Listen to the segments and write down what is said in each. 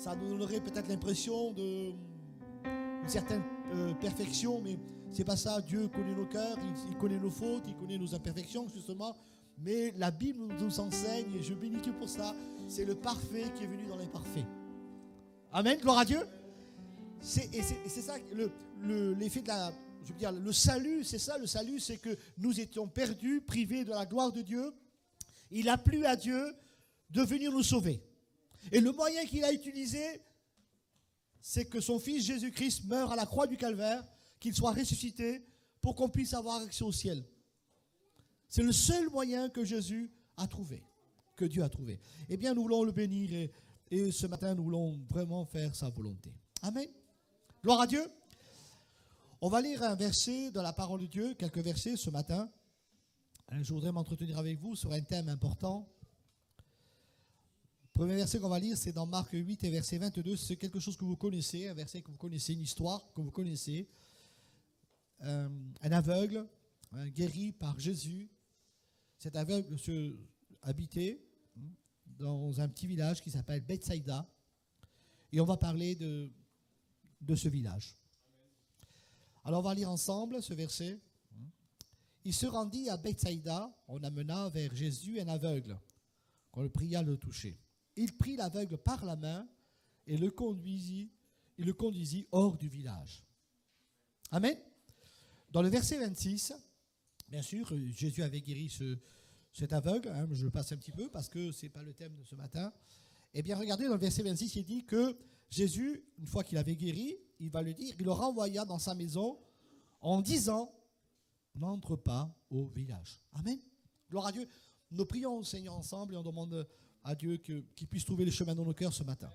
ça nous donnerait peut-être l'impression d'une certaine perfection, mais c'est pas ça. Dieu connaît nos cœurs, il connaît nos fautes, il connaît nos imperfections, justement. Mais la Bible nous enseigne, et je bénis Dieu pour ça, c'est le parfait qui est venu dans l'imparfait. Amen, gloire à Dieu. C'est ça, l'effet de la... Je veux dire, le salut, c'est ça, le salut, c'est que nous étions perdus, privés de la gloire de Dieu. Il a plu à Dieu de venir nous sauver. Et le moyen qu'il a utilisé, c'est que son fils Jésus-Christ meure à la croix du Calvaire, qu'il soit ressuscité pour qu'on puisse avoir accès au ciel. C'est le seul moyen que Jésus a trouvé, que Dieu a trouvé. Eh bien, nous voulons le bénir et ce matin, nous voulons vraiment faire sa volonté. Amen. Gloire à Dieu. On va lire un verset de la parole de Dieu, quelques versets ce matin. Je voudrais m'entretenir avec vous sur un thème important. Le premier verset qu'on va lire, c'est dans Marc 8 et verset 22. C'est quelque chose que vous connaissez, un verset que vous connaissez, une histoire que vous connaissez. Un aveugle, guéri par Jésus. Cet aveugle habitait dans un petit village qui s'appelle Bethsaïda. Et on va parler de ce village. Alors on va lire ensemble ce verset. Il se rendit à Bethsaïda, on amena vers Jésus un aveugle, qu'on le pria de le toucher. Il prit l'aveugle par la main et le conduisit hors du village. Amen. Dans le verset 26, bien sûr, Jésus avait guéri cet aveugle. Je le passe un petit peu parce que ce n'est pas le thème de ce matin. Eh bien, regardez, dans le verset 26, il dit que Jésus, une fois qu'il avait guéri, il va le dire, il le renvoya dans sa maison en disant, n'entre pas au village. Amen. Gloire à Dieu. Nous prions au Seigneur ensemble et on demande à Dieu qu'il puisse trouver le chemin dans nos cœurs ce matin.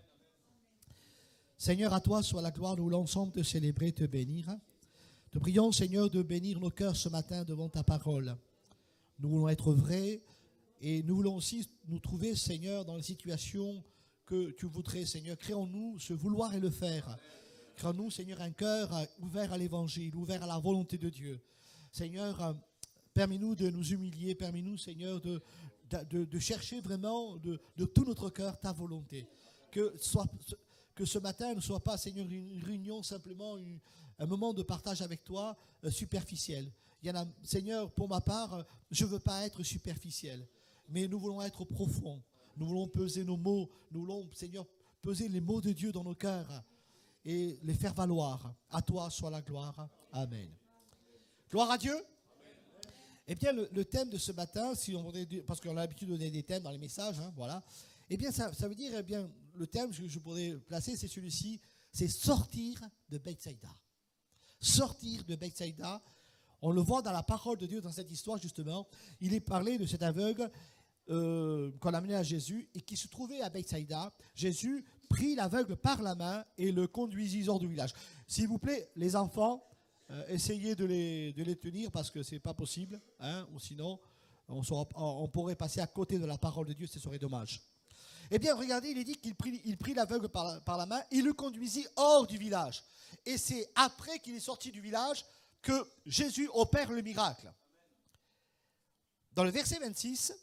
Seigneur, à toi soit la gloire, nous voulons ensemble te célébrer, te bénir. Te prions, Seigneur, de bénir nos cœurs ce matin devant ta parole. Nous voulons être vrais et nous voulons aussi nous trouver, Seigneur, dans les situations que tu voudrais, Seigneur. Crée en nous ce vouloir et le faire. Crée en nous, Seigneur, un cœur ouvert à l'évangile, ouvert à la volonté de Dieu. Seigneur, permets-nous de nous humilier, permets-nous, Seigneur, de chercher vraiment de tout notre cœur ta volonté. Que ce matin ne soit pas, Seigneur, une réunion, simplement un moment de partage avec toi superficiel. Il y en a, Seigneur, pour ma part, je ne veux pas être superficiel, mais nous voulons être profonds. Nous voulons peser nos mots, nous voulons, Seigneur, peser les mots de Dieu dans nos cœurs et les faire valoir. À toi soit la gloire. Amen. Gloire à Dieu. Eh bien, le thème de ce matin, parce qu'on a l'habitude de donner des thèmes dans les messages, voilà. Eh bien, ça veut dire, le thème que je pourrais placer, c'est celui-ci, c'est sortir de Bethsaïda. Sortir de Bethsaïda. On le voit dans la parole de Dieu, dans cette histoire, justement. Il est parlé de cet aveugle qu'on a amené à Jésus et qui se trouvait à Bethsaïda. Jésus prit l'aveugle par la main et le conduisit hors du village. S'il vous plaît, les enfants, essayez de les tenir parce que ce n'est pas possible, ou sinon on pourrait passer à côté de la parole de Dieu, ce serait dommage. Eh bien, regardez, il est dit qu'il prit l'aveugle par la main et le conduisit hors du village. Et c'est après qu'il est sorti du village que Jésus opère le miracle. Dans le verset 26,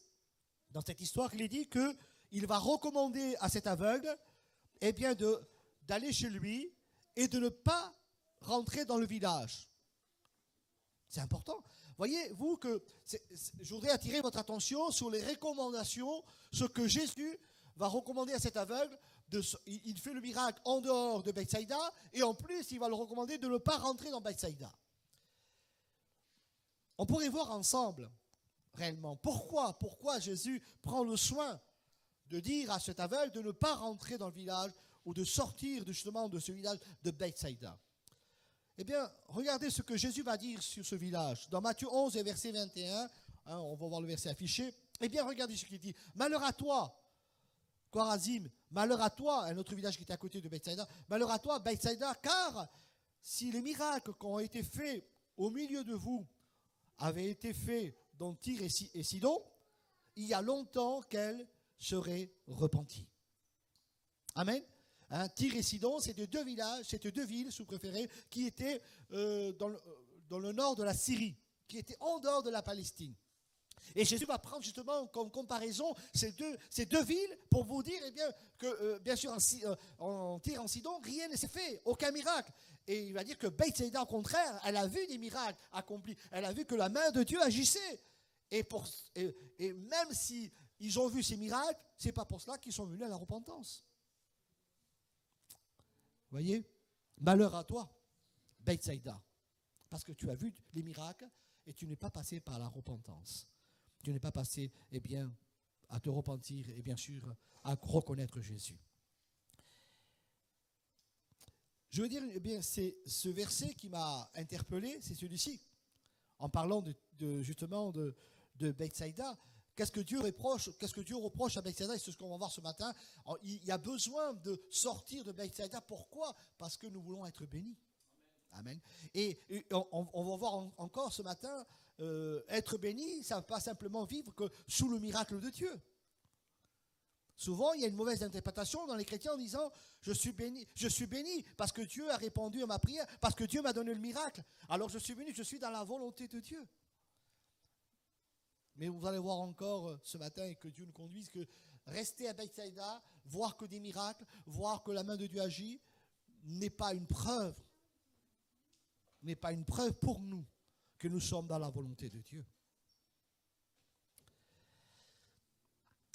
dans cette histoire, il est dit qu'il va recommander à cet aveugle d'aller chez lui et de ne pas rentrer dans le village. C'est important. Voyez-vous que je voudrais attirer votre attention sur les recommandations, ce que Jésus va recommander à cet aveugle. Il fait le miracle en dehors de Bethsaïda et en plus, il va le recommander de ne pas rentrer dans Bethsaïda. On pourrait voir ensemble, réellement, pourquoi Jésus prend le soin de dire à cet aveugle de ne pas rentrer dans le village ou de sortir justement de ce village de Bethsaïda. Eh bien, regardez ce que Jésus va dire sur ce village. Dans Matthieu 11 et verset 21, on va voir le verset affiché. Eh bien, regardez ce qu'il dit. Malheur à toi, Chorazim, malheur à toi, un autre village qui était à côté de Bethsaïda, malheur à toi, Bethsaïda, car si les miracles qui ont été faits au milieu de vous avaient été faits dans Tyr et Sidon, il y a longtemps qu'elle serait repentie. Amen. Tyr et Sidon, c'était deux villages, c'était deux villes, si vous préférez, qui étaient dans le nord de la Syrie, qui étaient en dehors de la Palestine. Et Jésus va prendre justement comme comparaison ces deux villes pour vous dire eh bien, que, bien sûr, en Tyr et en Sidon, rien ne s'est fait, aucun miracle. Et il va dire que Bethsaïda, au contraire, elle a vu des miracles accomplis. Elle a vu que la main de Dieu agissait. Et même si ils ont vu ces miracles, ce n'est pas pour cela qu'ils sont venus à la repentance. Vous voyez? Malheur à toi, Bethsaïda, parce que tu as vu les miracles et tu n'es pas passé par la repentance. Tu n'es pas passé, eh bien, à te repentir et bien sûr à reconnaître Jésus. Je veux dire, eh bien, c'est ce verset qui m'a interpellé, c'est celui-ci. En parlant justement de Bethsaïda, qu'est-ce que Dieu reproche à Bethsaïda? Et c'est ce qu'on va voir ce matin. Il y a besoin de sortir de Bethsaïda. Pourquoi? Parce que nous voulons être bénis. Amen. Et on va voir encore ce matin, être béni, ça ne veut pas simplement vivre que sous le miracle de Dieu. Souvent, il y a une mauvaise interprétation dans les chrétiens en disant « je suis béni parce que Dieu a répondu à ma prière, parce que Dieu m'a donné le miracle. Alors je suis béni, je suis dans la volonté de Dieu. » Mais vous allez voir encore ce matin et que Dieu nous conduise que rester à Bethsaïda, voir que des miracles, voir que la main de Dieu agit, n'est pas une preuve pour nous que nous sommes dans la volonté de Dieu.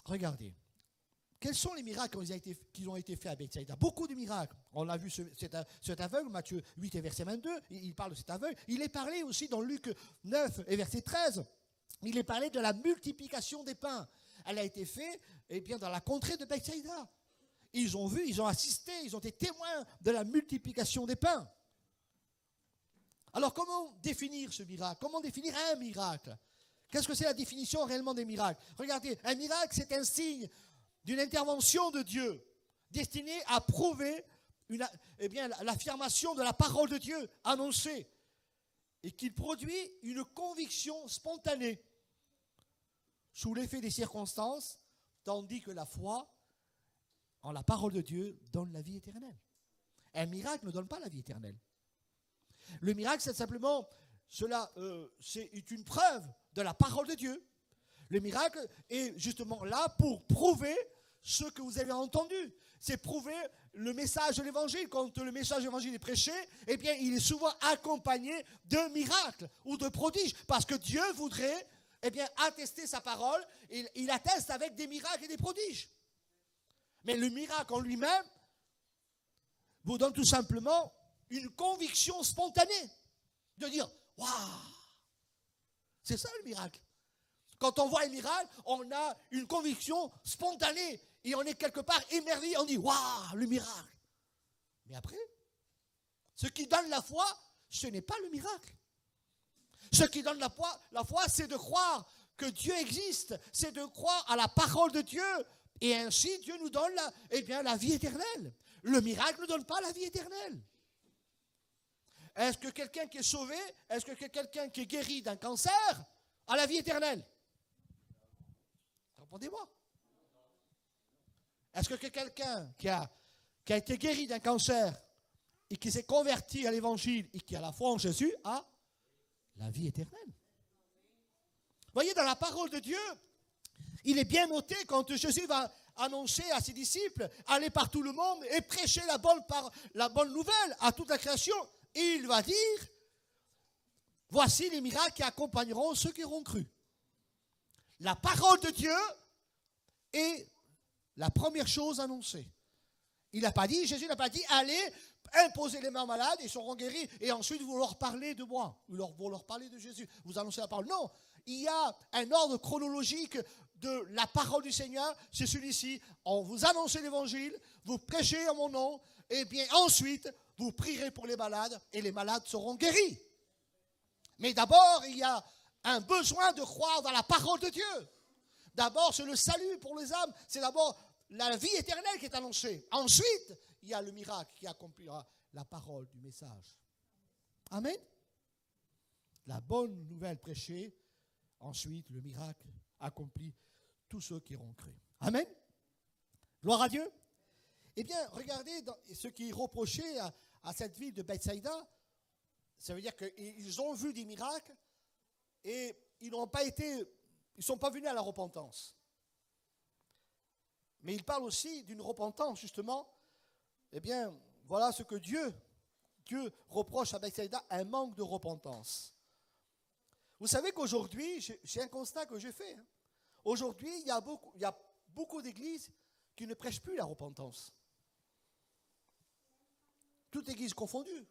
Regardez, quels sont les miracles qui ont été faits à Bethsaïda? Beaucoup de miracles. On a vu cet aveugle, Matthieu 8 et verset 22, il parle de cet aveugle. Il est parlé aussi dans Luc 9 et verset 13. Il est parlé de la multiplication des pains. Elle a été faite dans la contrée de Bethsaïda. Ils ont vu, ils ont assisté, ils ont été témoins de la multiplication des pains. Alors comment définir ce miracle? Comment définir un miracle? Qu'est-ce que c'est la définition réellement des miracles? Regardez, un miracle c'est un signe d'une intervention de Dieu destinée à prouver l'affirmation de la parole de Dieu annoncée et qui produit une conviction spontanée sous l'effet des circonstances, tandis que la foi en la parole de Dieu donne la vie éternelle. Un miracle ne donne pas la vie éternelle. Le miracle, c'est simplement, c'est une preuve de la parole de Dieu. Le miracle est justement là pour prouver ce que vous avez entendu. C'est prouver le message de l'évangile. Quand le message de l'évangile est prêché, eh bien, il est souvent accompagné de miracles ou de prodiges. Parce que Dieu voudrait, eh bien, attester sa parole. Il atteste avec des miracles et des prodiges. Mais le miracle en lui-même vous donne tout simplement une conviction spontanée. De dire, waouh! C'est ça le miracle. Quand on voit un miracle, on a une conviction spontanée et on est quelque part émerveillé. On dit, waouh, le miracle. Mais après, ce qui donne la foi, ce n'est pas le miracle. Ce qui donne la foi, c'est de croire que Dieu existe. C'est de croire à la parole de Dieu. Et ainsi, Dieu nous donne la vie éternelle. Le miracle ne donne pas la vie éternelle. Est-ce que quelqu'un qui est sauvé, est-ce que quelqu'un qui est guéri d'un cancer a la vie éternelle? Répondez-moi. Est-ce que quelqu'un qui a été guéri d'un cancer et qui s'est converti à l'évangile et qui a la foi en Jésus a la vie éternelle? Vous voyez, dans la parole de Dieu, il est bien noté quand Jésus va annoncer à ses disciples, aller par tout le monde et prêcher la bonne nouvelle à toute la création. Et il va dire, voici les miracles qui accompagneront ceux qui auront cru. La parole de Dieu est la première chose annoncée. Jésus n'a pas dit, allez, imposez les mains aux malades, ils seront guéris, et ensuite vous leur parlez de moi, vous leur parlez de Jésus, vous annoncez la parole. Non, il y a un ordre chronologique de la parole du Seigneur, c'est celui-ci. On vous annonce l'évangile, vous prêchez en mon nom, et bien ensuite, vous prierez pour les malades, et les malades seront guéris. Mais d'abord, il y a un besoin de croire dans la parole de Dieu. D'abord, c'est le salut pour les âmes, c'est d'abord la vie éternelle qui est annoncée. Ensuite, il y a le miracle qui accomplira la parole du message. Amen. La bonne nouvelle prêchée, ensuite le miracle accompli, tous ceux qui auront cru. Amen. Gloire à Dieu. Eh bien, regardez ce qui est reproché à cette ville de Bethsaïda. Ça veut dire qu'ils ont vu des miracles et ils n'ont pas été Ils ne sont pas venus à la repentance. Mais il parle aussi d'une repentance, justement. Eh bien, voilà ce que Dieu reproche à Bethsaïda, un manque de repentance. Vous savez qu'aujourd'hui, c'est un constat que j'ai fait. Aujourd'hui, il y a beaucoup d'églises qui ne prêchent plus la repentance. Toute église confondue.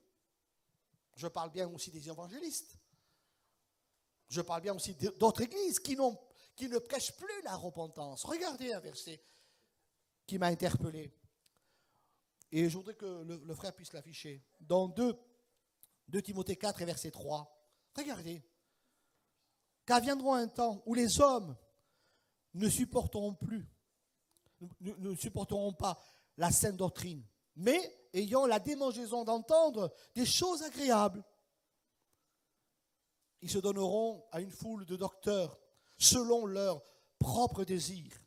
Je parle bien aussi des évangélistes. Je parle bien aussi d'autres églises qui ne prêchent plus la repentance. Regardez un verset qui m'a interpellé. Et je voudrais que le frère puisse l'afficher. Dans 2 Timothée 4 et verset 3. Regardez. Car viendra un temps où les hommes ne supporteront pas la saine doctrine, mais ayant la démangeaison d'entendre des choses agréables. Ils se donneront à une foule de docteurs selon leurs propres désirs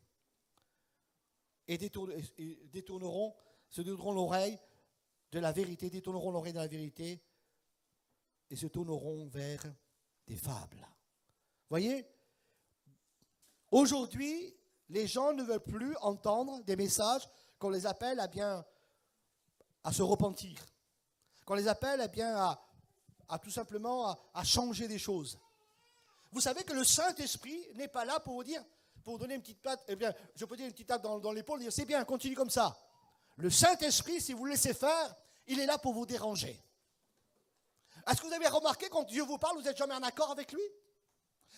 et détourneront l'oreille de la vérité et se tourneront vers des fables. Voyez, aujourd'hui, les gens ne veulent plus entendre des messages qu'on les appelle à se repentir, qu'on les appelle à tout simplement à changer des choses. Vous savez que le Saint-Esprit n'est pas là pour vous donner une petite patte, je peux dire une petite tape dans l'épaule et dire c'est bien, continue comme ça. Le Saint-Esprit, si vous le laissez faire, il est là pour vous déranger. Est-ce que vous avez remarqué quand Dieu vous parle, vous n'êtes jamais en accord avec lui?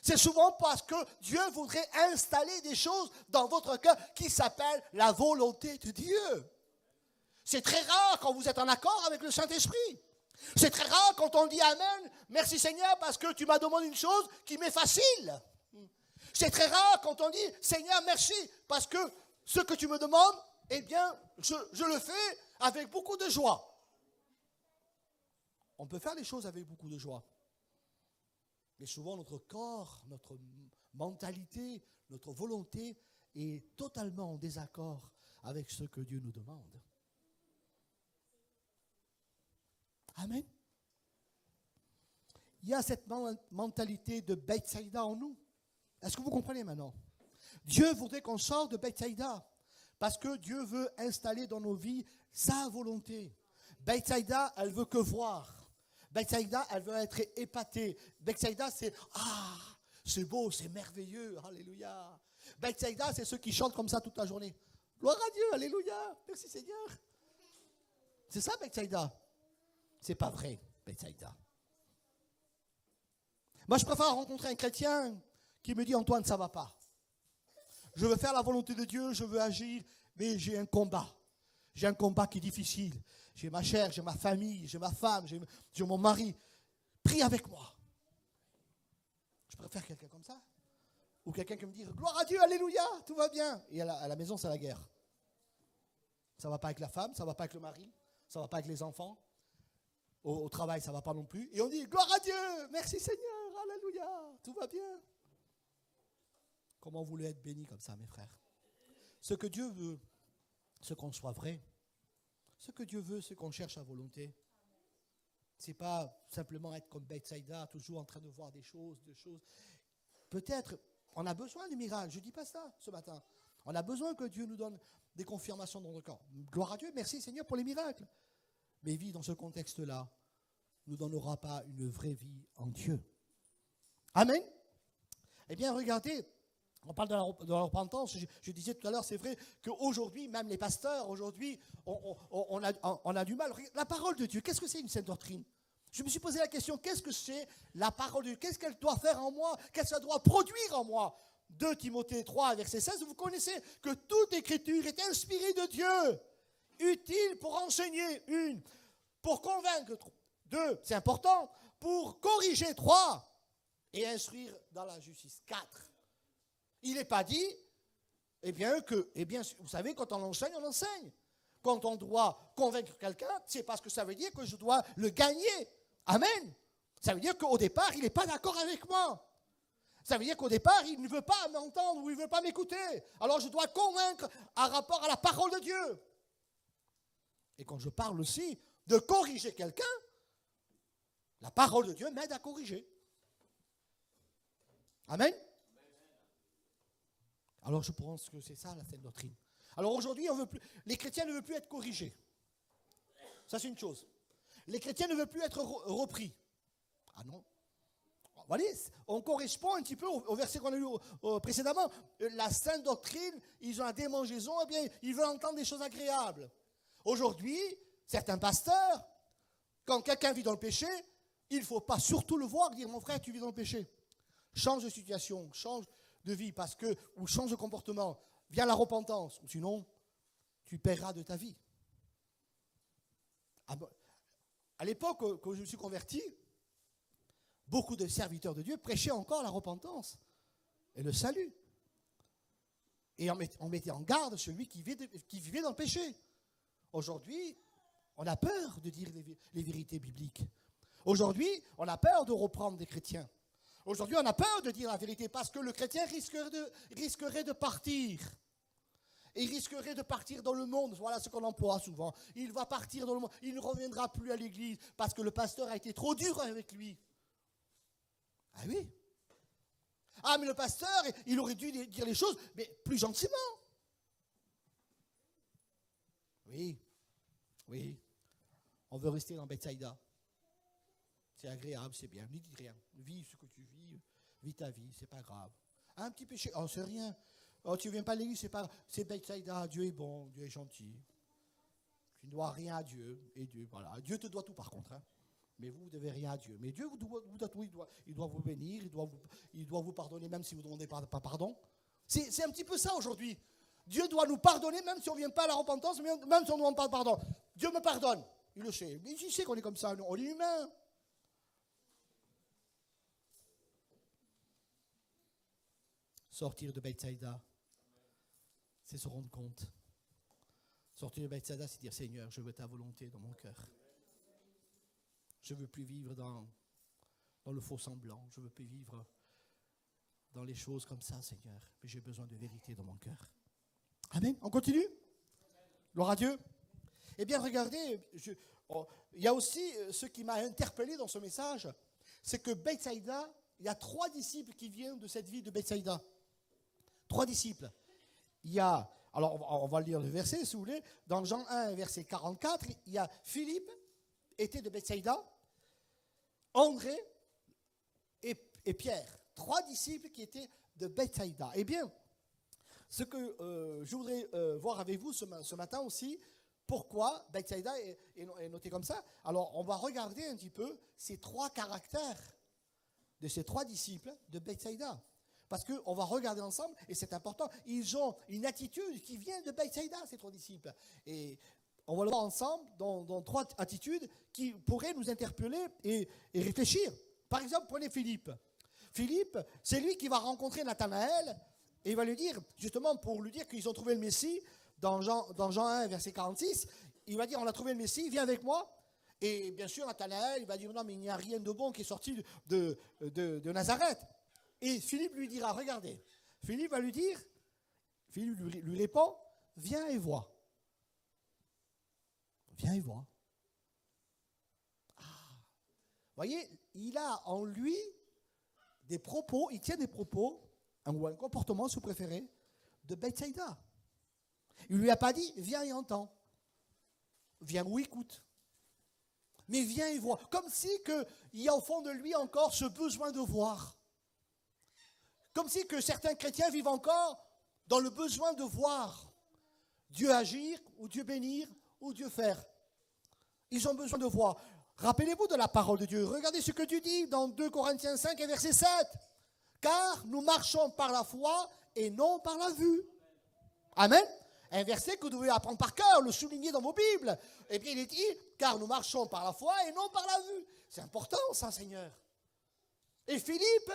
C'est souvent parce que Dieu voudrait installer des choses dans votre cœur qui s'appellent la volonté de Dieu. C'est très rare quand vous êtes en accord avec le Saint-Esprit. C'est très rare quand on dit Amen, merci Seigneur parce que tu m'as demandé une chose qui m'est facile. C'est très rare quand on dit Seigneur merci parce que ce que tu me demandes, eh bien je le fais avec beaucoup de joie. On peut faire les choses avec beaucoup de joie. Mais souvent notre corps, notre mentalité, notre volonté est totalement en désaccord avec ce que Dieu nous demande. Amen. Il y a cette mentalité de Bethsaïda en nous. Est-ce que vous comprenez maintenant? Dieu voudrait qu'on sorte de Bethsaïda parce que Dieu veut installer dans nos vies sa volonté. Bethsaïda, elle veut que voir. Bethsaïda, elle veut être épatée. Bethsaïda, c'est beau, c'est merveilleux, alléluia. Bethsaïda, c'est ceux qui chantent comme ça toute la journée. Gloire à Dieu, alléluia, merci Seigneur. C'est ça Bethsaïda. C'est pas vrai, Bethsaïda. Moi, je préfère rencontrer un chrétien qui me dit Antoine, ça va pas. Je veux faire la volonté de Dieu, je veux agir, mais j'ai un combat. J'ai un combat qui est difficile. J'ai ma chair, j'ai ma famille, j'ai ma femme, j'ai mon mari. Prie avec moi. Je préfère quelqu'un comme ça. Ou quelqu'un qui me dit gloire à Dieu, alléluia, tout va bien. Et à la maison, c'est la guerre. Ça ne va pas avec la femme, ça ne va pas avec le mari, ça ne va pas avec les enfants. Au travail, ça ne va pas non plus. Et on dit gloire à Dieu, merci Seigneur, alléluia, tout va bien. Comment vous voulez être bénis comme ça, mes frères? Ce que Dieu veut, c'est qu'on soit vrai. Ce que Dieu veut, c'est qu'on cherche sa volonté. Ce n'est pas simplement être comme Bethsaïda, toujours en train de voir des choses. Peut-être, on a besoin des miracles. Je ne dis pas ça ce matin. On a besoin que Dieu nous donne des confirmations dans notre corps. Gloire à Dieu, merci Seigneur pour les miracles. Mais vie dans ce contexte-là ne nous donnera pas une vraie vie en Dieu. Amen. Eh bien, regardez, on parle de la repentance. Je disais tout à l'heure, c'est vrai qu'aujourd'hui, même les pasteurs, aujourd'hui, on a du mal. La parole de Dieu, qu'est-ce que c'est une sainte doctrine? Je me suis posé la question, qu'est-ce que c'est la parole de Dieu? Qu'est-ce qu'elle doit faire en moi? Qu'est-ce qu'elle doit produire en moi? 2 Timothée 3, verset 16, vous connaissez que toute écriture est inspirée de Dieu, utile pour enseigner, 1, pour convaincre, 2, c'est important, pour corriger, 3, et instruire dans la justice, 4. Il n'est pas dit, vous savez, quand on enseigne, on enseigne. Quand on doit convaincre quelqu'un, c'est parce que ça veut dire que je dois le gagner. Amen. Ça veut dire qu'au départ, il n'est pas d'accord avec moi. Ça veut dire qu'au départ, il ne veut pas m'entendre ou il ne veut pas m'écouter. Alors je dois convaincre en rapport à la parole de Dieu. Et quand je parle aussi de corriger quelqu'un, la parole de Dieu m'aide à corriger. Amen. Alors je pense que c'est ça la saine doctrine. Alors aujourd'hui, les chrétiens ne veulent plus être corrigés. Ça c'est une chose. Les chrétiens ne veulent plus être repris. Ah non. Vous voyez, on correspond un petit peu au verset qu'on a lu précédemment. La sainte doctrine, ils ont la démangeaison, eh bien, ils veulent entendre des choses agréables. Aujourd'hui, certains pasteurs, quand quelqu'un vit dans le péché, il ne faut pas surtout le voir dire, mon frère, tu vis dans le péché. Change de situation, change de vie, ou change de comportement. Viens la repentance, ou sinon, tu paieras de ta vie. À l'époque, quand je me suis converti, beaucoup de serviteurs de Dieu prêchaient encore la repentance et le salut. Et on mettait en garde celui qui vivait dans le péché. Aujourd'hui, on a peur de dire les vérités bibliques. Aujourd'hui, on a peur de reprendre des chrétiens. Aujourd'hui, on a peur de dire la vérité parce que le chrétien risquerait de partir. Et il risquerait de partir dans le monde. Voilà ce qu'on emploie souvent. Il va partir dans le monde. Il ne reviendra plus à l'église parce que le pasteur a été trop dur avec lui. Ah oui. Ah, mais le pasteur, il aurait dû dire les choses, mais plus gentiment. Oui. Oui. On veut rester dans Bethsaïda. C'est agréable, c'est bien. Ne dis rien. Vis ce que tu vis. Vis ta vie, c'est pas grave. Un petit péché, oh, c'est rien. Oh, tu ne viens pas à l'église, c'est pas grave. C'est Bethsaïda, Dieu est bon, Dieu est gentil. Tu ne dois rien à Dieu. Et Dieu, voilà. Dieu te doit tout par contre. Hein. Mais vous ne devez rien à Dieu. Mais Dieu vous doit tout. Il doit vous bénir, il doit vous pardonner même si vous ne demandez pas pardon. C'est un petit peu ça aujourd'hui. Dieu doit nous pardonner même si on ne vient pas à la repentance, même si on ne demande pas pardon. Dieu me pardonne. Il le sait. Mais il sait qu'on est comme ça. On est humain. Sortir de Bethsaïda, c'est se rendre compte. Sortir de Bethsaïda, c'est dire, Seigneur, je veux ta volonté dans mon cœur. Je ne veux plus vivre dans le faux semblant. Je ne veux plus vivre dans les choses comme ça, Seigneur. Mais j'ai besoin de vérité dans mon cœur. Amen. On continue? Gloire à Dieu. Eh bien, regardez, il y a aussi ce qui m'a interpellé dans ce message, c'est que Bethsaïda, il y a 3 disciples qui viennent de cette ville de Bethsaïda. 3 disciples. Il y a, alors on va lire le verset si vous voulez, dans Jean 1, verset 44, il y a Philippe, était de Bethsaïda, André et Pierre. 3 disciples qui étaient de Bethsaïda. Eh bien, ce que je voudrais voir avec vous ce matin aussi, pourquoi Bethsaïda est noté comme ça. Alors, on va regarder un petit peu ces 3 caractères de ces 3 disciples de Bethsaïda. Parce qu'on va regarder ensemble, et c'est important, ils ont une attitude qui vient de Bethsaïda, ces 3 disciples. Et on va le voir ensemble dans 3 attitudes qui pourraient nous interpeller et réfléchir. Par exemple, prenez Philippe. Philippe, c'est lui qui va rencontrer Nathanaël, et il va lui dire, justement pour lui dire qu'ils ont trouvé le Messie, dans Jean 1, verset 46, il va dire, on a trouvé le Messie, viens avec moi. Et bien sûr, Nathanaël, il va dire, non, mais il n'y a rien de bon qui est sorti de Nazareth. Et Philippe lui dira, regardez, Philippe va lui dire, Philippe lui répond, viens et vois. Viens et vois. Ah, vous voyez, il a en lui des propos, il tient des propos, ou un comportement, si vous préférez, de Bethsaïda. Il ne lui a pas dit, viens et entends. Viens ou écoute. Mais viens et vois. Comme si il y a au fond de lui encore ce besoin de voir. Comme si que certains chrétiens vivent encore dans le besoin de voir Dieu agir, ou Dieu bénir, ou Dieu faire. Ils ont besoin de voir. Rappelez-vous de la parole de Dieu. Regardez ce que Dieu dit dans 2 Corinthiens 5 et verset 7. Car nous marchons par la foi et non par la vue. Amen. Un verset que vous devez apprendre par cœur, le souligner dans vos Bibles. Et bien il est dit, car nous marchons par la foi et non par la vue. C'est important ça, Seigneur. Et Philippe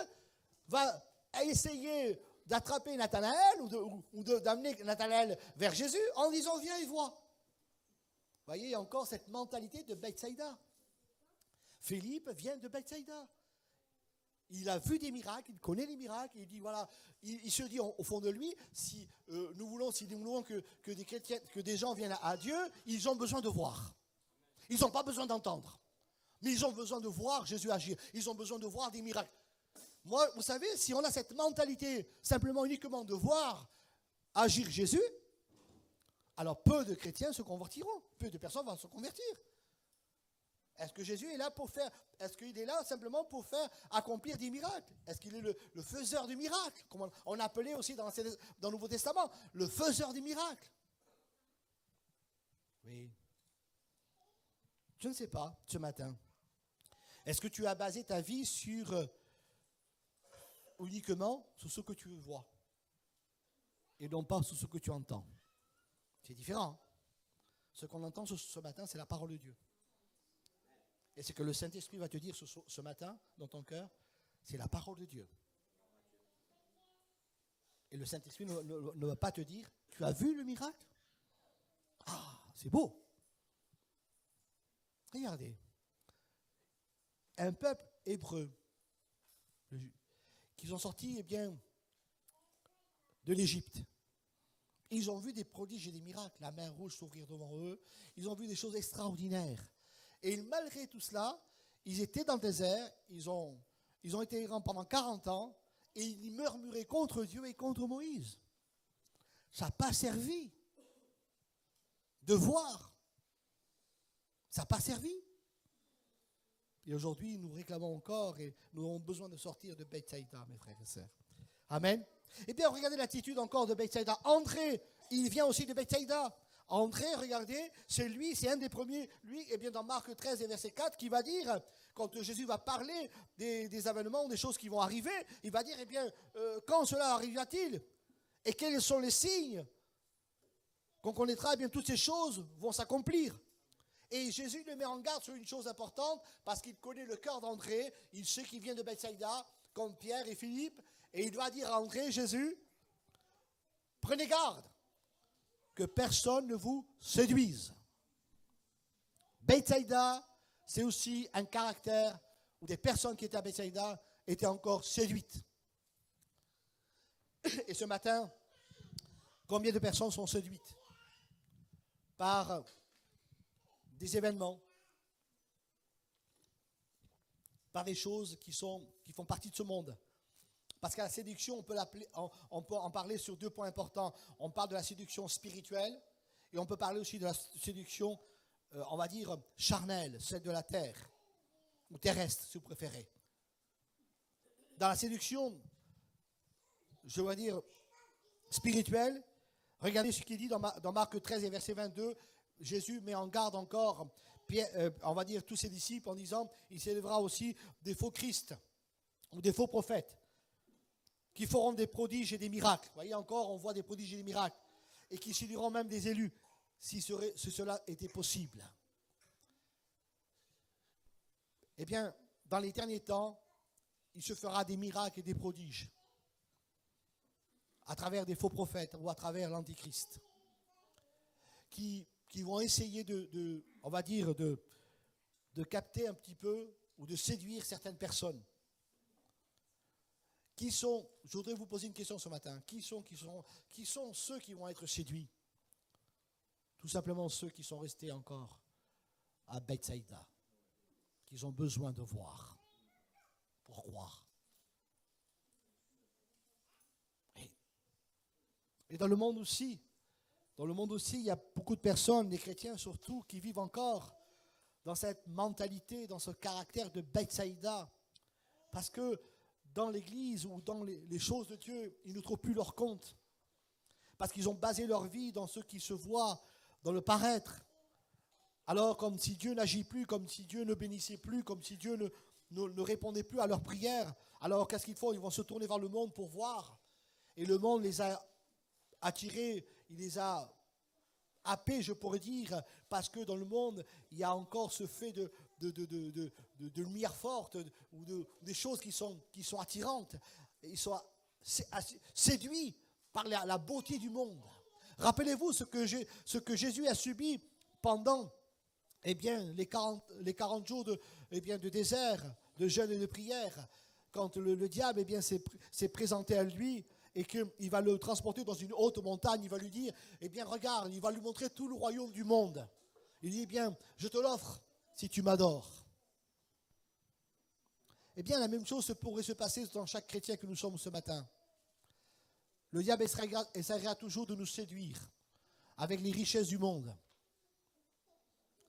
va essayer d'attraper Nathanaël ou d'amener Nathanaël vers Jésus en disant, viens et vois. Vous voyez, il y a encore cette mentalité de Bethsaïda. Philippe vient de Bethsaïda. Il a vu des miracles, il connaît les miracles, il dit voilà, il se dit au fond de lui, si nous voulons que des chrétiens, que des gens viennent à Dieu, ils ont besoin de voir. Ils n'ont pas besoin d'entendre, mais ils ont besoin de voir Jésus agir. Ils ont besoin de voir des miracles. Moi, vous savez, si on a cette mentalité simplement uniquement de voir agir Jésus, alors peu de chrétiens se convertiront, peu de personnes vont se convertir. Est-ce que Jésus est là pour faire, est-ce qu'il est là simplement pour faire accomplir des miracles? Est-ce qu'il est le faiseur de miracles, comme on appelait aussi dans le Nouveau Testament, le faiseur des miracles? Oui. Je ne sais pas, ce matin. Est-ce que tu as basé ta vie uniquement sur ce que tu vois et non pas sur ce que tu entends? C'est différent. Ce qu'on entend ce matin, c'est la parole de Dieu. Et ce que le Saint-Esprit va te dire ce matin dans ton cœur, c'est la parole de Dieu. Et le Saint-Esprit ne va pas te dire, tu as vu le miracle? Ah, c'est beau. Regardez. Un peuple hébreu, qui sont sortis de l'Égypte. Ils ont vu des prodiges et des miracles, la mer rouge s'ouvrir devant eux. Ils ont vu des choses extraordinaires. Et malgré tout cela, ils étaient dans le désert, ils ont été errants pendant 40 ans, et ils murmuraient contre Dieu et contre Moïse. Ça n'a pas servi de voir. Ça n'a pas servi. Et aujourd'hui, nous réclamons encore et nous avons besoin de sortir de Bethsaïda, mes frères et sœurs. Amen. Eh bien, regardez l'attitude encore de Bethsaïda. André, il vient aussi de Bethsaïda. André, regardez, c'est un des premiers, lui, eh bien, dans Marc 13 et verset 4, qui va dire, quand Jésus va parler des événements, des choses qui vont arriver, il va dire, eh bien, quand cela arrivera-t-il? Et quels sont les signes qu'on connaîtra? Eh bien, toutes ces choses vont s'accomplir. Et Jésus le met en garde sur une chose importante, parce qu'il connaît le cœur d'André, il sait qu'il vient de Bethsaïda, comme Pierre et Philippe, et il va dire à André, Jésus, prenez garde que personne ne vous séduise. Bethsaïda, c'est aussi un caractère où des personnes qui étaient à Bethsaïda étaient encore séduites. Et ce matin, combien de personnes sont séduites par des événements, par des choses qui font partie de ce monde? Parce qu'à la séduction, on peut en parler sur 2 points importants. On parle de la séduction spirituelle et on peut parler aussi de la séduction, on va dire, charnelle, celle de la terre, ou terrestre, si vous préférez. Dans la séduction, je vais dire, spirituelle, regardez ce qu'il dit dans Marc 13 et verset 22. Jésus met en garde encore, on va dire, tous ses disciples en disant, il s'élèvera aussi des faux Christ ou des faux prophètes qui feront des prodiges et des miracles. Vous voyez encore, on voit des prodiges et des miracles. Et qui séduiront même des élus, si cela était possible. Eh bien, dans les derniers temps, il se fera des miracles et des prodiges à travers des faux prophètes ou à travers l'Antichrist qui vont essayer on va dire, de capter un petit peu ou de séduire certaines personnes. Je voudrais vous poser une question ce matin. Qui sont ceux qui vont être séduits? Tout simplement ceux qui sont restés encore à Bethsaïda, qu'ils ont besoin de voir pour croire. Et dans le monde aussi, il y a beaucoup de personnes, des chrétiens surtout, qui vivent encore dans cette mentalité, dans ce caractère de Bethsaïda. Parce que dans l'église ou dans les choses de Dieu, ils ne trouvent plus leur compte. Parce qu'ils ont basé leur vie dans ce qui se voit, dans le paraître. Alors comme si Dieu n'agit plus, comme si Dieu ne bénissait plus, comme si Dieu ne répondait plus à leurs prières. Alors qu'est-ce qu'ils font? Ils vont se tourner vers le monde pour voir. Et le monde les a attirés, il les a happés, je pourrais dire, parce que dans le monde, il y a encore ce fait de lumière forte, ou des choses qui sont attirantes. Ils sont séduits par la beauté du monde. Rappelez-vous ce que Jésus a subi pendant les 40 jours de désert, de jeûne et de prière, quand le diable s'est présenté à lui et qu'il va le transporter dans une haute montagne. Il va lui dire, regarde, il va lui montrer tout le royaume du monde. Il dit, je te l'offre si tu m'adores. La même chose pourrait se passer dans chaque chrétien que nous sommes ce matin. Le diable essaiera toujours de nous séduire avec les richesses du monde.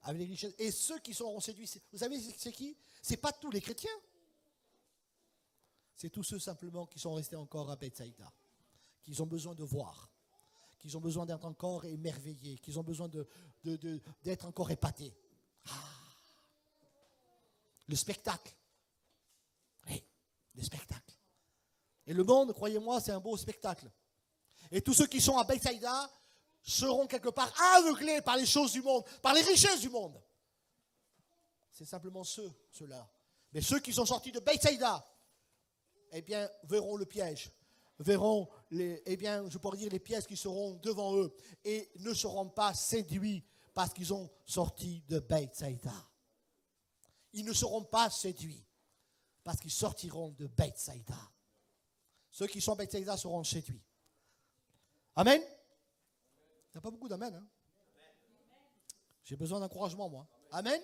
Avec les richesses. Et ceux qui seront séduits, vous savez c'est qui? Ce n'est pas tous les chrétiens. C'est tous ceux simplement qui sont restés encore à Bethsaïda, qui ont besoin de voir, qui ont besoin d'être encore émerveillés, qui ont besoin d'être encore épatés. Ah. Le spectacle. Oui, le spectacle. Et le monde, croyez-moi, c'est un beau spectacle. Et tous ceux qui sont à Bethsaïda seront quelque part aveuglés par les choses du monde, par les richesses du monde. C'est simplement ceux-là. Mais ceux qui sont sortis de Bethsaïda, eh bien, verront le piège, verront je pourrais dire les pièges qui seront devant eux et ne seront pas séduits parce qu'ils ont sorti de Bethsaïda. Ils ne seront pas séduits parce qu'ils sortiront de Bethsaïda. Ceux qui sont à Bethsaïda seront séduits. Amen. Il n'y a pas beaucoup d'amen. Hein? J'ai besoin d'encouragement, moi. Amen.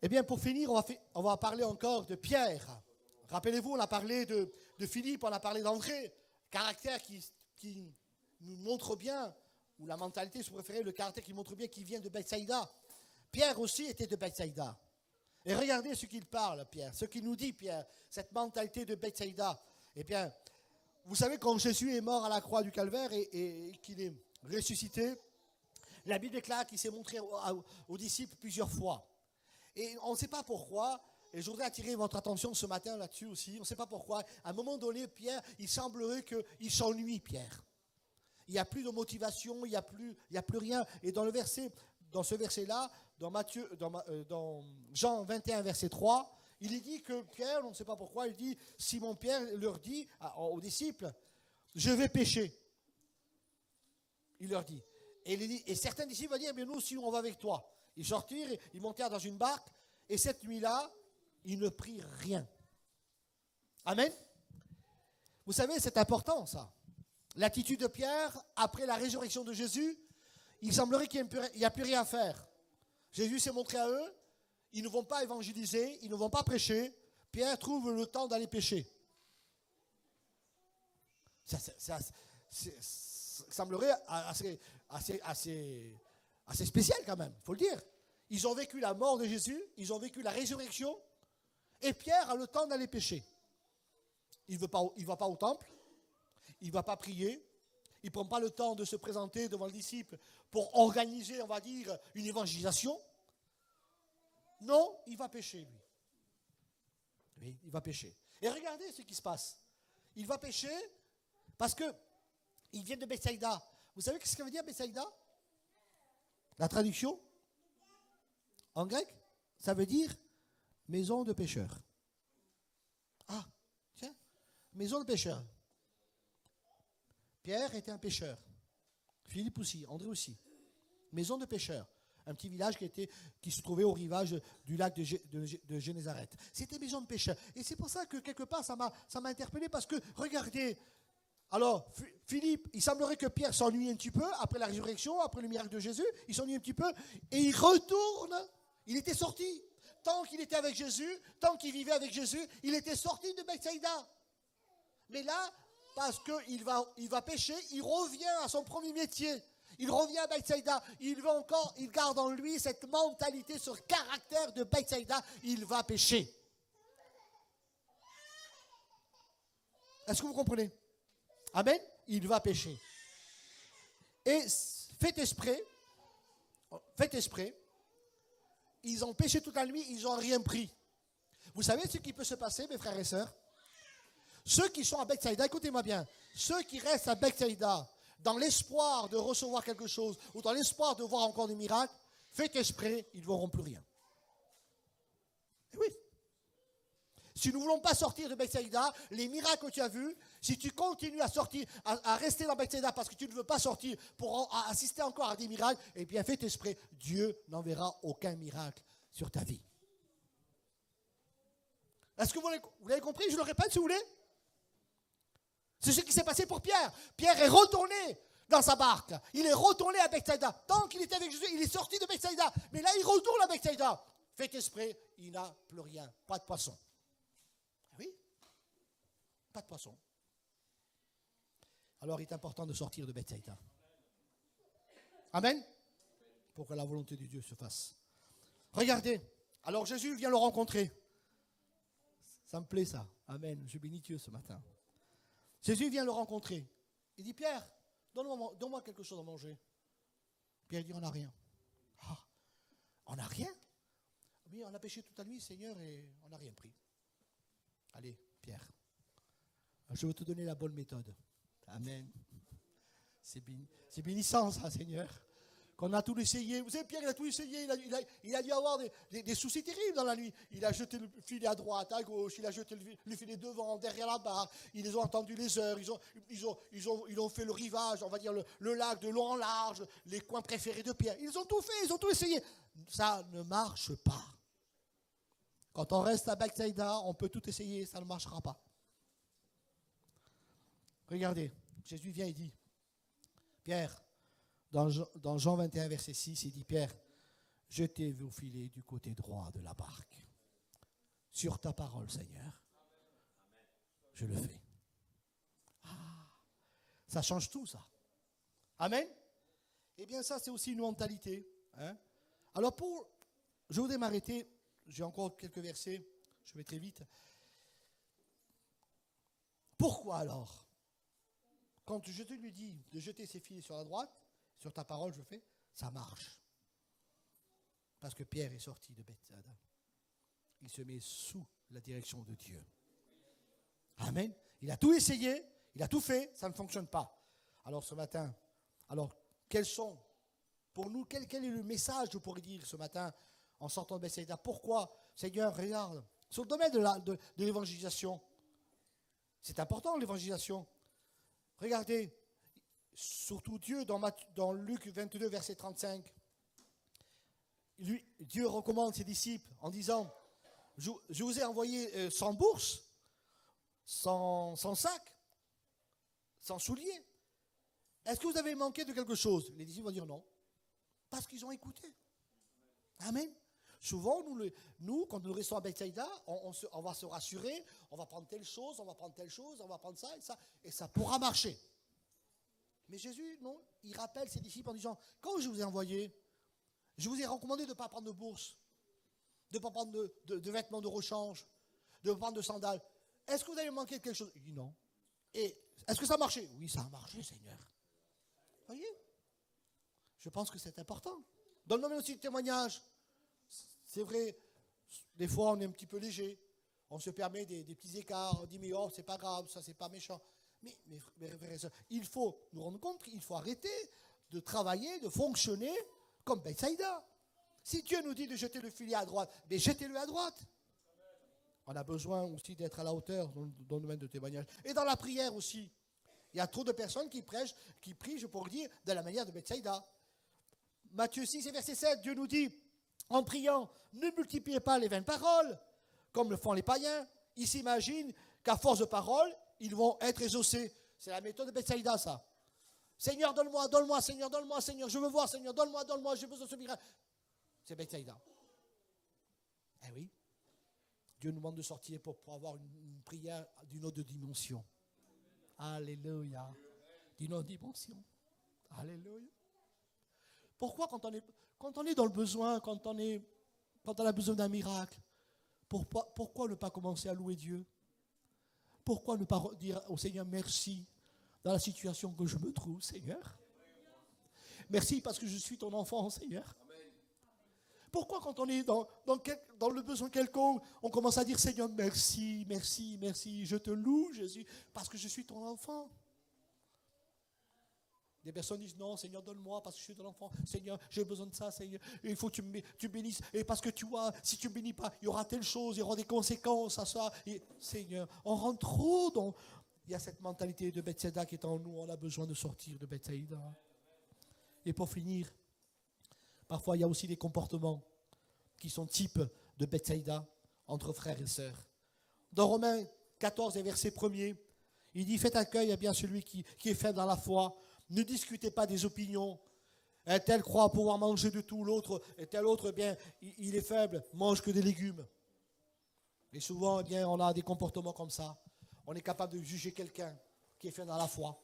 Eh bien, pour finir, on va parler encore de Pierre. Rappelez-vous, on a parlé de Philippe, on a parlé d'André. Caractère qui nous montre bien, ou la mentalité, si vous préférez, le caractère qui montre bien qu'il vient de Bethsaïda. Pierre aussi était de Bethsaïda. Et regardez ce qu'il parle, Pierre, ce qu'il nous dit, Pierre, cette mentalité de Bethsaïda. Eh bien, vous savez, quand Jésus est mort à la croix du Calvaire et qu'il est ressuscité, la Bible déclare qu'il s'est montré aux disciples plusieurs fois. Et on ne sait pas pourquoi, et je voudrais attirer votre attention ce matin là-dessus aussi, on ne sait pas pourquoi, à un moment donné, Pierre, il semblerait qu'il s'ennuie, Pierre. Il n'y a plus de motivation, il n'y a plus rien. Et dans ce verset-là, dans Jean 21, verset 3, il est dit que Pierre, on ne sait pas pourquoi, il dit, Simon Pierre leur dit aux disciples, je vais pêcher. Il leur dit. Et certains disciples vont dire, mais nous aussi, on va avec toi. Ils sortirent, ils montèrent dans une barque, et cette nuit-là, ils ne prirent rien. Amen. Vous savez, c'est important ça. L'attitude de Pierre, après la résurrection de Jésus, il semblerait qu'il n'y a plus rien à faire. Jésus s'est montré à eux, ils ne vont pas évangéliser, ils ne vont pas prêcher. Pierre trouve le temps d'aller pêcher. Ça semblerait assez spécial quand même, il faut le dire. Ils ont vécu la mort de Jésus, ils ont vécu la résurrection, et Pierre a le temps d'aller pêcher. Il ne va pas au temple, il ne va pas prier, il ne prend pas le temps de se présenter devant le disciple pour organiser, on va dire, une évangélisation. Non, il va pêcher, lui. Oui, il va pêcher. Et regardez ce qui se passe. Il va pêcher parce qu'il vient de Bethsaïda. Vous savez ce que ça veut dire, Bethsaïda? La traduction en grec, ça veut dire maison de pêcheurs. Ah, tiens, maison de pêcheurs. Pierre était un pêcheur. Philippe aussi, André aussi. Maison de pêcheurs. Un petit village qui se trouvait au rivage du lac de Génézareth. C'était maison de pêcheurs. Et c'est pour ça que quelque part, ça m'a interpellé parce que, regardez, alors, Philippe, il semblerait que Pierre s'ennuie un petit peu après la résurrection, après le miracle de Jésus, il s'ennuie un petit peu et il retourne. Il était sorti. Tant qu'il était avec Jésus, tant qu'il vivait avec Jésus, il était sorti de Bethsaïda. Mais là, parce qu'il va pêcher, il revient à son premier métier. Il revient à Bethsaïda. Il garde en lui cette mentalité, ce caractère de Bethsaïda. Il va pêcher. Est-ce que vous comprenez? Amen. Il va pêcher. Et faites exprès, ils ont pêché toute la nuit, ils n'ont rien pris. Vous savez ce qui peut se passer, mes frères et sœurs? Ceux qui sont à Bethsaïda, écoutez-moi bien, ceux qui restent à Bethsaïda dans l'espoir de recevoir quelque chose ou dans l'espoir de voir encore des miracles, faites exprès, ils ne verront plus rien. Et oui. Si nous ne voulons pas sortir de Bethsaïda, les miracles que tu as vus, si tu continues à rester dans Bethsaïda parce que tu ne veux pas sortir pour assister encore à des miracles, eh bien faites exprès, Dieu n'enverra aucun miracle sur ta vie. Est-ce que vous l'avez compris? Je le répète si vous voulez. C'est ce qui s'est passé pour Pierre. Pierre est retourné dans sa barque. Il est retourné à Bethsaïda. Tant qu'il était avec Jésus, il est sorti de Bethsaïda. Mais là, il retourne à Bethsaïda. Faites exprès, il n'a plus rien. Pas de poisson. Oui. pas de poisson. Alors il est important de sortir de Bethsaïda. Amen. Pour que la volonté de Dieu se fasse. Regardez, alors Jésus vient le rencontrer. Ça me plaît ça. Amen. Je bénis Dieu ce matin. Jésus vient le rencontrer. Il dit, Pierre, donne-moi quelque chose à manger. Pierre dit, on n'a rien. Ah, on n'a rien? Oui, on a péché toute la nuit, Seigneur, et on n'a rien pris. Allez, Pierre, je vais te donner la bonne méthode. Amen. C'est bénissant ça, Seigneur. Qu'on a tout essayé. Vous savez, Pierre, il a tout essayé. Il a dû avoir des soucis terribles dans la nuit. Il a jeté le filet à droite, à gauche. Il a jeté le filet devant, derrière la barre. Ils ont entendu les heures. Ils ont fait le rivage, on va dire le lac de long en large, les coins préférés de Pierre. Ils ont tout fait, ils ont tout essayé. Ça ne marche pas. Quand on reste à Bethsaïda, on peut tout essayer, ça ne marchera pas. Regardez, Jésus vient et dit, Pierre, dans Jean 21, verset 6, il dit, Pierre, jetez vos filets du côté droit de la barque. Sur ta parole, Seigneur, je le fais. Ah, ça change tout, ça. Amen. Eh bien, ça, c'est aussi une mentalité. Hein? Alors, je voudrais m'arrêter, j'ai encore quelques versets, je vais très vite. Pourquoi alors, quand je te lui dis de jeter ses filets sur la droite, sur ta parole, je fais, ça marche. Parce que Pierre est sorti de Bethsaïda. Il se met sous la direction de Dieu. Amen. Il a tout essayé, il a tout fait, ça ne fonctionne pas. Alors ce matin, quels sont, pour nous, quel est le message, je pourrais dire ce matin, en sortant de Bethsaïda? Pourquoi, Seigneur, regarde, sur le domaine de l'évangélisation, c'est important l'évangélisation. Regardez, surtout Dieu, dans Luc 22, verset 35, Dieu recommande ses disciples en disant, je vous ai envoyé sans bourse, sans sac, sans souliers. Est-ce que vous avez manqué de quelque chose? Les disciples vont dire non, parce qu'ils ont écouté. Amen. Souvent, nous, quand nous restons à Bethsaïda, on va se rassurer, on va prendre telle chose, on va prendre ça, et ça pourra marcher. Mais Jésus, non, il rappelle ses disciples en disant, quand je vous ai envoyé, je vous ai recommandé de ne pas prendre de bourse, de ne pas prendre de vêtements de rechange, de ne pas prendre de sandales. Est-ce que vous avez manqué de quelque chose? Il dit non. Et est-ce que ça a marché? Oui, ça a marché, Seigneur. Voyez? Je pense que c'est important. Dans le domaine aussi du témoignage, c'est vrai, des fois on est un petit peu léger, on se permet des petits écarts, on dit mais oh, c'est pas grave, ça c'est pas méchant. Mais frères et sœurs, il faut nous rendre compte qu'il faut arrêter de travailler, de fonctionner comme Bethsaïda. Si Dieu nous dit de jeter le filet à droite, mais jetez-le à droite. On a besoin aussi d'être à la hauteur dans le domaine de témoignage. Et dans la prière aussi. Il y a trop de personnes qui prient, je pourrais dire, de la manière de Bethsaïda. Matthieu 6 et verset 7, Dieu nous dit, en priant, ne multipliez pas les vaines paroles, comme le font les païens. Ils s'imaginent qu'à force de paroles, ils vont être exaucés. C'est la méthode de Bethsaïda, ça. Seigneur, donne-moi, Seigneur, donne-moi, Seigneur, je veux voir, Seigneur, donne-moi, j'ai besoin de ce miracle. C'est Bethsaïda. Eh oui. Dieu nous demande de sortir pour avoir une prière d'une autre dimension. Alléluia. D'une autre dimension. Alléluia. Pourquoi quand on est dans le besoin, quand on a besoin d'un miracle, pourquoi ne pas commencer à louer Dieu? Pourquoi ne pas dire au Seigneur merci dans la situation que je me trouve, Seigneur? Merci parce que je suis ton enfant, Seigneur. Pourquoi quand on est dans le besoin quelconque, on commence à dire Seigneur merci, merci, merci, je te loue Jésus parce que je suis ton enfant? Des personnes disent non, Seigneur, donne-moi parce que je suis ton enfant. Seigneur, j'ai besoin de ça, Seigneur. Il faut que tu me bénisses. Et parce que tu vois, si tu ne me bénis pas, il y aura telle chose, il y aura des conséquences à ça. Et, Seigneur, on rentre trop dans... Il y a cette mentalité de Bethsaïda qui est en nous. On a besoin de sortir de Bethsaïda. Et pour finir, parfois il y a aussi des comportements qui sont types de Bethsaïda entre frères et sœurs. Dans Romains 14 et verset 1er, il dit, faites accueil à bien celui qui est faible dans la foi. Ne discutez pas des opinions. Un tel croit pouvoir manger de tout, l'autre, et tel autre, eh bien, il est faible, mange que des légumes. Et souvent, eh bien, on a des comportements comme ça. On est capable de juger quelqu'un qui est fait dans la foi.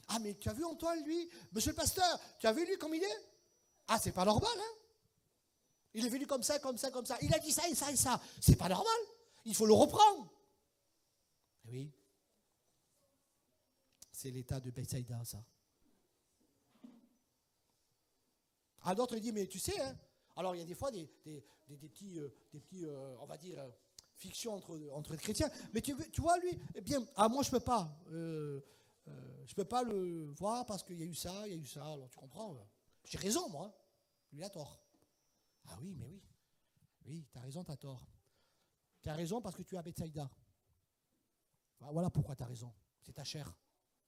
Ah, mais tu as vu Antoine, lui? Monsieur le pasteur, tu as vu lui comme il est? Ah, c'est pas normal, hein? Il est venu comme ça, comme ça, comme ça. Il a dit ça et ça et ça. C'est pas normal. Il faut le reprendre. Oui. C'est l'état de Bethsaïda, ça. Ah, d'autres disent, mais tu sais, hein? Alors il y a des fois des petits, on va dire, fictions entre chrétiens. Mais tu vois, lui, eh bien, moi je peux pas. Je peux pas le voir parce qu'il y a eu ça, il y a eu ça. Alors tu comprends? J'ai raison, moi. Lui a tort. Ah oui, mais oui. Oui, tu as raison, tu as tort. Tu as raison parce que tu es à Bethsaïda. Voilà pourquoi tu as raison. C'est ta chair.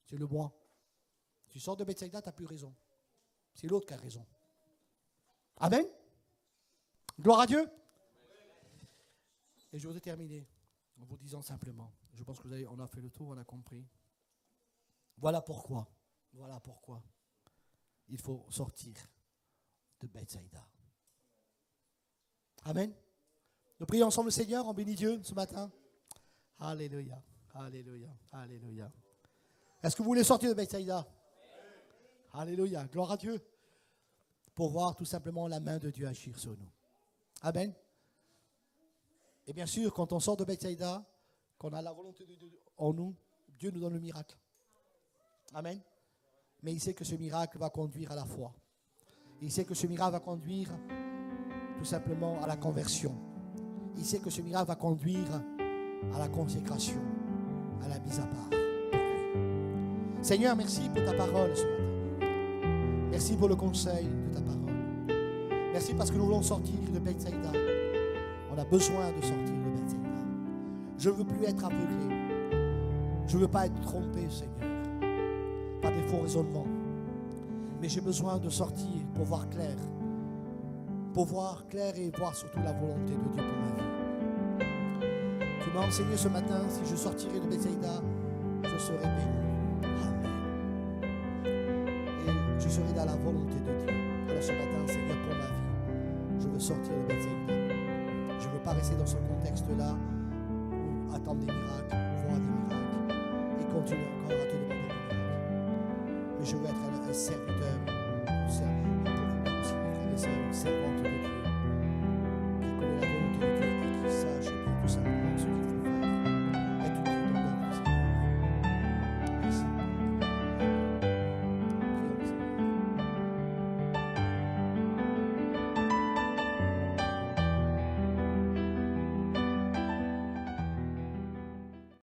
C'est le bois. Tu sors de Bethsaïda, tu n'as plus raison. C'est l'autre qui a raison. Amen. Gloire à Dieu. Et je voudrais terminer en vous disant simplement, je pense que on a fait le tour, on a compris. Voilà pourquoi il faut sortir de Bethsaïda. Amen. Nous prions ensemble le Seigneur, on bénit Dieu ce matin. Alléluia, alléluia, alléluia. Est-ce que vous voulez sortir de Bethsaïda? Alléluia, gloire à Dieu. Pour voir tout simplement la main de Dieu agir sur nous. Amen. Et bien sûr, quand on sort de Bethsaïda, qu'on a la volonté de Dieu en nous, Dieu nous donne le miracle. Amen. Mais il sait que ce miracle va conduire à la foi. Il sait que ce miracle va conduire tout simplement à la conversion. Il sait que ce miracle va conduire à la consécration, à la mise à part. Seigneur, merci pour ta parole ce matin. Merci pour le conseil de ta parole. Merci parce que nous voulons sortir de Bethsaïda. On a besoin de sortir de Bethsaïda. Je ne veux plus être aveuglé. Je ne veux pas être trompé, Seigneur, par des faux raisonnements. Mais j'ai besoin de sortir pour voir clair. Pour voir clair et voir surtout la volonté de Dieu pour ma vie. Tu m'as enseigné ce matin, si je sortirai de Bethsaïda, je serai béni. Je serai dans la volonté de Dieu. Alors ce matin, Seigneur, pour ma vie, je veux sortir de Bethsaïda. Je ne veux pas rester dans ce contexte-là où attendre des miracles, voir des miracles et continuer encore à te demander des miracles. Mais je veux être un serviteur, pour vous aussi, mes frères et sœurs, une servante de Dieu.